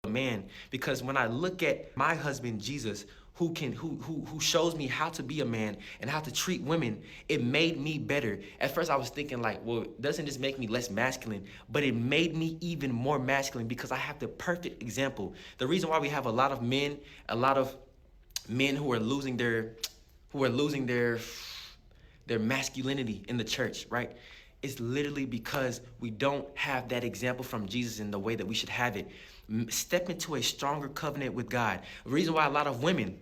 a man, because when I look at my husband Jesus, who shows me how to be a man and how to treat women, it made me better. At first I was thinking like, well, doesn't this make me less masculine? But it made me even more masculine because I have the perfect example. The reason why we have a lot of men who are losing their masculinity in the church, right? It's literally because we don't have that example from Jesus in the way that we should have it. Step into a stronger covenant with God. The reason why a lot of women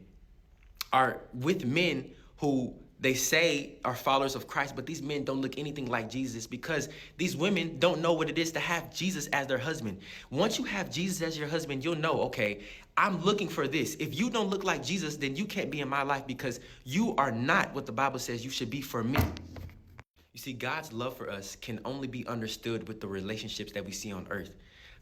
are with men who they say are followers of Christ, but these men don't look anything like Jesus because these women don't know what it is to have Jesus as their husband. Once you have Jesus as your husband, you'll know, okay, I'm looking for this. If you don't look like Jesus, then you can't be in my life because you are not what the Bible says you should be for me. You see, God's love for us can only be understood with the relationships that we see on earth.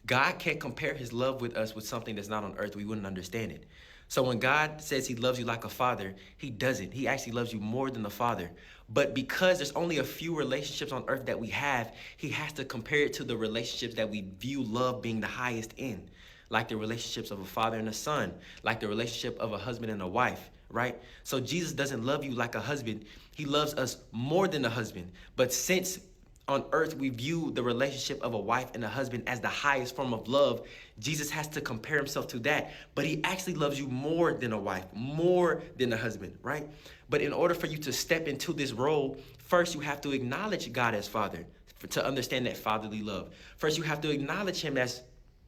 God can't compare his love with us with something that's not on earth. We wouldn't understand it. So when God says he loves you like a father, he doesn't. He actually loves you more than the father. But because there's only a few relationships on earth that we have, he has to compare it to the relationships that we view love being the highest in. Like the relationships of a father and a son, like the relationship of a husband and a wife, right? So Jesus doesn't love you like a husband. He loves us more than a husband. But since on earth we view the relationship of a wife and a husband as the highest form of love, Jesus has to compare himself to that. But he actually loves you more than a wife, more than a husband, right? But in order for you to step into this role, first you have to acknowledge God as Father to understand that fatherly love. First you have to acknowledge him as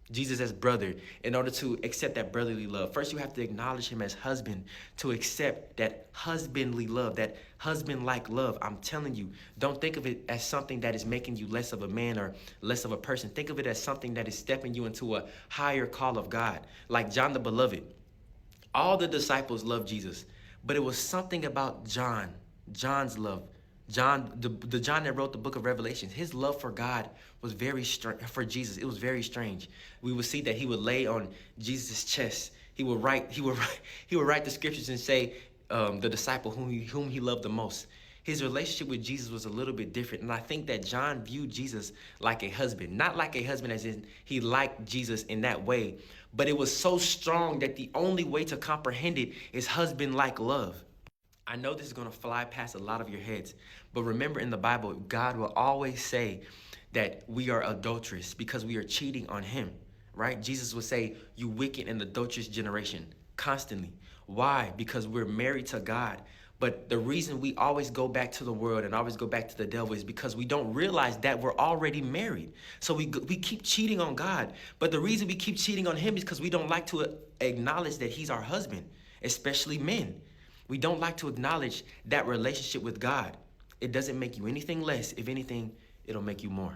Jesus as brother in order to accept that brotherly love. First, you have to acknowledge him as husband to accept that husbandly love, that husband-like love. I'm telling you, don't think of it as something that is making you less of a man or less of a person. Think of it as something that is stepping you into a higher call of God. Like John the Beloved. All the disciples loved Jesus, but it was something about John's love. The John that wrote the book of Revelation, his love for God was very strange. For Jesus, it was very strange. We would see that he would lay on Jesus' chest. He would write the scriptures and say, the disciple whom he loved the most. His relationship with Jesus was a little bit different. And I think that John viewed Jesus like a husband. Not like a husband as in he liked Jesus in that way, but it was so strong that the only way to comprehend it is husband-like love. I know this is going to fly past a lot of your heads, but remember in the Bible, God will always say that we are adulterous because we are cheating on him, right? Jesus would say, you wicked and adulterous generation, constantly. Why? Because we're married to God. But the reason we always go back to the world and always go back to the devil is because we don't realize that we're already married. So we keep cheating on God. But the reason we keep cheating on him is because we don't like to acknowledge that he's our husband, especially men. We don't like to acknowledge that relationship with God. It doesn't make you anything less. If anything, it'll make you more.